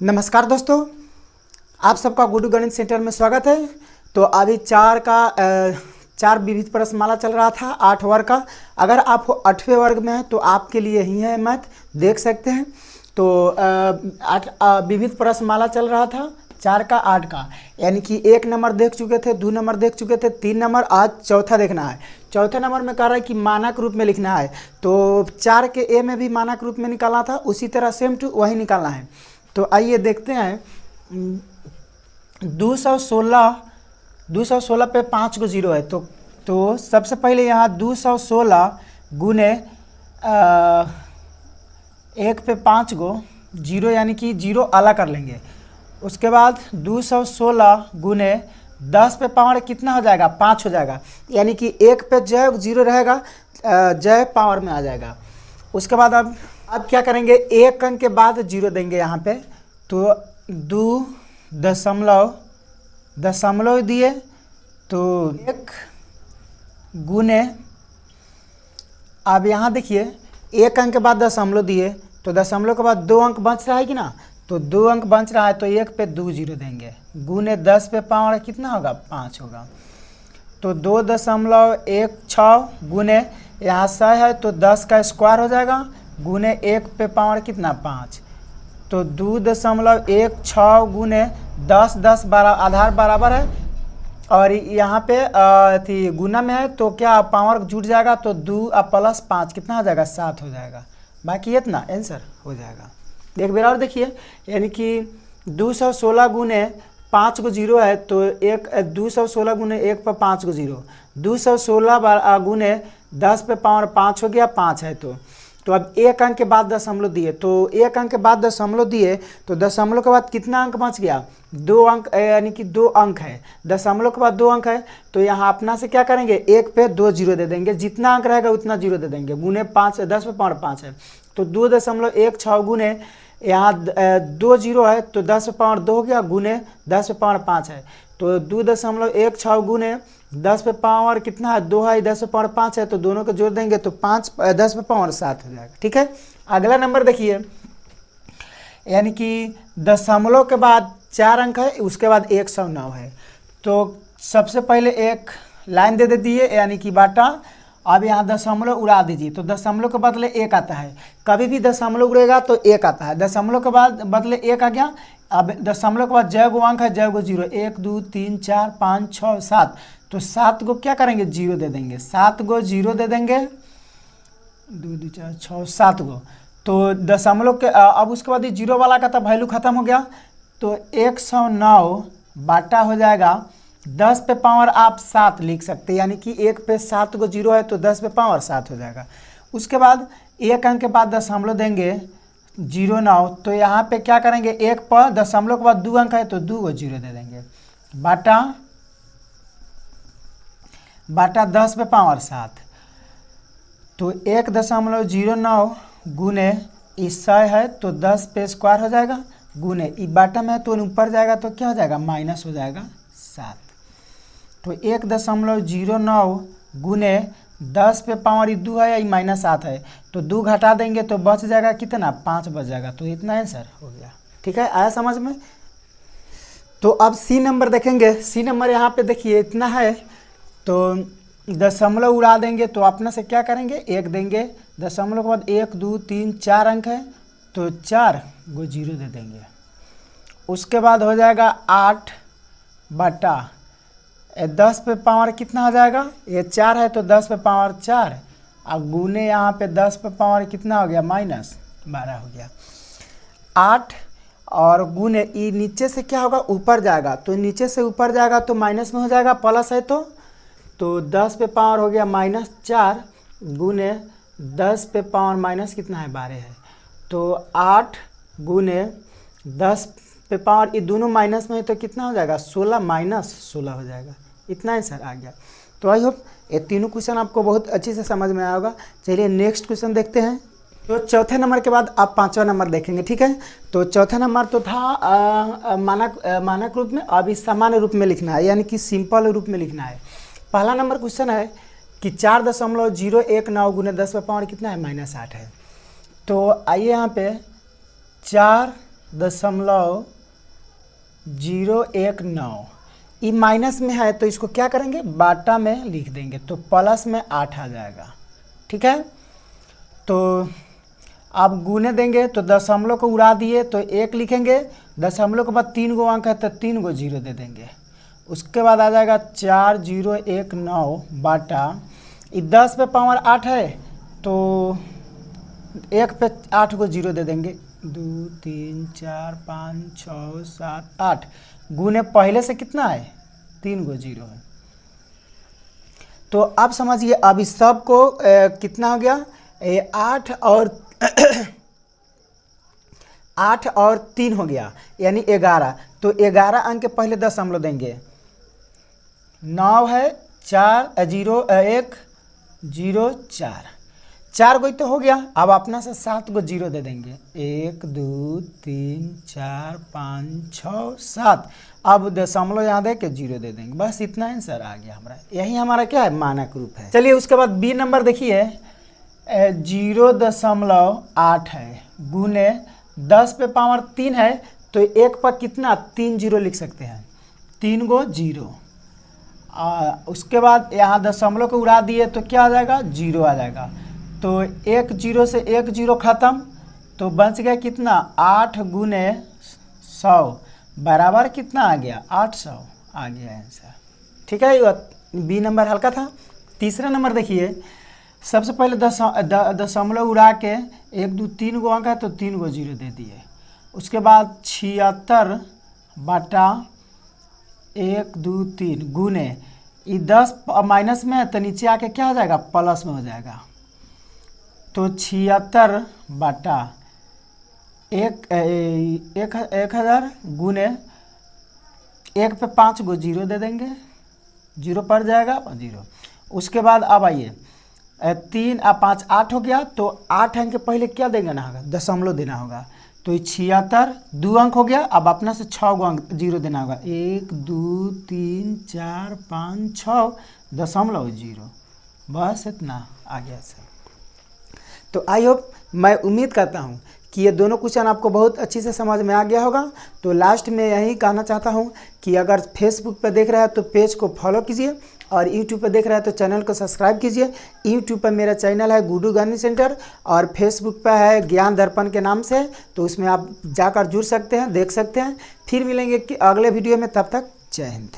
नमस्कार दोस्तों, आप सबका गुडू गणित सेंटर में स्वागत है। तो अभी चार विविध प्रश्नमाला चल रहा था 8 वर्ग का। अगर आप 8वें वर्ग में हैं तो आपके लिए ही है मैथ, देख सकते हैं। तो विविध प्रश्नमाला चल रहा था 4 का 8 का, यानी कि 1 नंबर देख चुके थे, 2 नंबर देख चुके थे, 3 नंबर, आज चौथा देखना है। चौथे नंबर में कह रहा है कि मानक रूप में लिखना है। तो 4 के ए में भी मानक रूप में निकाला था, उसी तरह सेम टू वही निकालना है। तो आइए देखते हैं। 216 पे 5 को जीरो है। तो सबसे पहले यहाँ 216 गुने 1 पे 5 को जीरो, यानी कि जीरो अलग कर लेंगे। उसके बाद 216 गुने 10 पे पावर कितना हो जाएगा, 5 हो जाएगा, यानी कि 1 पे जय जीरो रहेगा, जय पावर में आ जाएगा। उसके बाद अब क्या करेंगे, एक अंक के बाद जीरो देंगे यहाँ पे। तो 2 दशमलव दिए तो 1 गुने, अब यहाँ देखिए 1 अंक के बाद दशमलव दिए तो दशमलव के बाद 2 अंक बच रहा है कि ना, तो 2 अंक बच रहा है तो 1 पे 2 जीरो देंगे, गुने 10 पे पावर कितना होगा, 5 होगा। तो 2.16 गुने यहाँ 100 है तो 10 का स्क्वायर हो जाएगा, गुने 1 पे पावर कितना, 5। तो 2.16 गुने 10, 10 12 आधार बराबर है, और यहाँ पे गुना में है तो क्या पावर जुट जाएगा, तो 2 प्लस 5 कितना हो जाएगा, 7 हो जाएगा। बाकी इतना आंसर हो जाएगा। एक बार और देखिए, यानी कि 216 गुने 5 को जीरो है तो 216 गुने 1 पर 5 को जीरो, 216 गुने 10 पे पावर 5 हो गया, 5 है। तो अब 1 अंक के बाद दशमलव दिए, तो 1 अंक के बाद दशमलव दिए तो दशमलव के बाद कितना अंक बच गया, 2 अंक, यानी कि 2 अंक है। दशमलव के बाद 2 अंक है तो यहाँ अपना से क्या करेंगे, 1 पे 2 जीरो दे देंगे, जितना अंक रहेगा उतना जीरो दे देंगे, गुने 5, 10 पे पावर 5 है। तो 2.16 गुने यहाँ 2 जीरो है तो 10 पे पावर 2 हो गया, गुने 10 पे पावर 5 है। तो 2.16 गुने 10 पे पावर कितना है, 2 है, 10 पे पावर 5 है, तो दोनों को जोड़ देंगे तो 10 पे पावर 7 हो जाएगा। ठीक है, अगला नंबर देखिए, यानी कि दशमलव के बाद 4 अंक है, उसके बाद 109 है। तो सबसे पहले एक लाइन दे दिए, यानी कि बाटा। अब यहाँ दशमलव उड़ा दीजिए, तो दशमलव के बदले 1 आता है, कभी भी दशमलव उड़ेगा तो 1 आता है। दशमलव के बाद बदले 1 आ गया। अब दशमलव के बाद जय गो अंक है, जय गो जीरो, 1 2 3 4 5 6 7, तो 7 को क्या करेंगे, जीरो दे देंगे, 7 गो जीरो दे देंगे, 2 2 4 6 7 गो। तो दशमलव के अब उसके बाद जीरो वाला का तो वैल्यू खत्म हो गया, तो 109 बाटा हो जाएगा 10 पे पावर आप 7 लिख सकते हैं, यानी कि 1 पे 7 को जीरो है तो 10 पे पावर 7 हो जाएगा। उसके बाद 1 अंक के बाद दशमलव देंगे 09, तो यहाँ पे क्या करेंगे, 1 पर दशमलव के बाद 2 अंक है तो 2 को जीरो दे देंगे, बाटा 10 पे पावर 7। तो 1.09 गुने 100 है तो 10 पे स्क्वायर हो जाएगा, गुने बाटा में है तो ऊपर जाएगा तो क्या हो जाएगा, माइनस हो जाएगा 7। तो 1.09 गुने 10 पे पावर 2 है, या माइनस 7 है, तो 2 घटा देंगे तो बच जाएगा कितना, 5 बच जाएगा। तो इतना आंसर हो गया। ठीक है, आया समझ में। तो अब सी नंबर देखेंगे। सी नंबर यहाँ पे देखिए इतना है, तो दशमलव उड़ा देंगे तो अपना से क्या करेंगे, 1 देंगे, दशमलव के बाद 1 2 3 4 अंक है तो 4 गो जीरो दे देंगे। उसके बाद हो जाएगा 8 बटा 10 पे पावर कितना हो जाएगा, ये 4 है तो 10 पे पावर 4, अब गुने यहाँ पे 10 पे पावर कितना हो गया, माइनस 12 हो गया। 8 और गुने ई नीचे से क्या होगा, ऊपर जाएगा, तो नीचे से ऊपर जाएगा तो माइनस में हो जाएगा, प्लस है तो 10 पे पावर हो गया -4, गुने 10 पे पावर माइनस कितना है, 12 है। तो 8 गुने 10 पे पावर, ये दोनों माइनस में है तो कितना हो जाएगा, 16 माइनस 16 हो जाएगा। इतना आंसर आ गया। तो आई होप ये तीनों क्वेश्चन आपको बहुत अच्छे से समझ में आया होगा। चलिए नेक्स्ट क्वेश्चन देखते हैं। तो चौथे नंबर के बाद आप 5वां नंबर देखेंगे। ठीक है, तो चौथा नंबर तो था मानक रूप में, अभी सामान्य रूप में लिखना है, यानी कि सिंपल रूप में लिखना है। पहला नंबर क्वेश्चन है कि 4.019 गुने 10 पे पावर कितना है, -8 है। तो आइए यहाँ पे 4 0.019। ये माइनस में है तो इसको क्या करेंगे, बाटा में लिख देंगे तो प्लस में 8 आ जाएगा। ठीक है, तो आप गुने देंगे तो दशमलव को उड़ा दिए तो 1 लिखेंगे, दशमलव के बाद 3 गो अंक है तो 3 गो 0 दे देंगे। उसके बाद आ जाएगा 4019 बाटा, ये 10 पे पावर 8 है तो 1 पे 8 को 0 दे देंगे, 2 3 4 5 6 7 8 गुने पहले से कितना है 3 गो 0 है। तो अब समझिए, अब इस सब को कितना हो गया, 8 और 8 और 3 हो गया यानी 11। तो 11 अंक के पहले दशमलव देंगे, 9 है 4 0 1 0 4, 4 गो तो हो गया। अब अपना से 7 गो 0 दे देंगे, 1 2 3 4 5 6 7। अब दशमलव यहाँ दे के 0 दे देंगे, बस इतना आंसर आ गया हमारा। यही हमारा क्या है, मानक रूप है। चलिए उसके बाद बी नंबर देखिए, 0.8 है गुने 10 पे पावर 3 है तो 1 पर कितना 3 0 लिख सकते हैं, 3 गो 0। उसके बाद यहाँ दशमलव को उड़ा दिए तो क्या आ जाएगा, 0 आ जाएगा। तो 1 0 से 1 0 ख़त्म, तो बच गया कितना 8 गुने 100 बराबर कितना आ गया 800 आ गया आंसर। ठीक है, बी नंबर हल्का था। तीसरा नंबर देखिए, सबसे पहले दशमलव उड़ा के 1 2 3 गो अंक है तो 3 गो 0 दे दिए। उसके बाद 76 बटा 1 2 3 गुने, ये 10 माइनस में है तो नीचे आके क्या हो जाएगा, प्लस में हो जाएगा। तो 76 बटा 1000 गुने 1 पे 5 गो 0 दे देंगे, 0 पड़ जाएगा 0। उसके बाद अब आइए 3 और 5 8 हो गया, तो 8 अंक के पहले क्या देंगे ना होगा, दशमलव देना होगा। तो 76 2 अंक हो गया, अब अपना से 6 गो अंक 0 देना होगा, 1 2 3 4 5 6 दशमलव 0, बस इतना आ गया सर। तो आई होप, मैं उम्मीद करता हूँ कि ये दोनों क्वेश्चन आपको बहुत अच्छी से समझ में आ गया होगा। तो लास्ट में यही कहना चाहता हूँ कि अगर फेसबुक पर देख रहे हैं तो पेज को फॉलो कीजिए, और यूट्यूब पर देख रहे हैं तो चैनल को सब्सक्राइब कीजिए। यूट्यूब पर मेरा चैनल है गुड्डू गणित सेंटर, और फेसबुक पर है ज्ञान दर्पण के नाम से, तो उसमें आप जाकर जुड़ सकते हैं, देख सकते हैं। फिर मिलेंगे कि अगले वीडियो में, तब तक जय हिंद।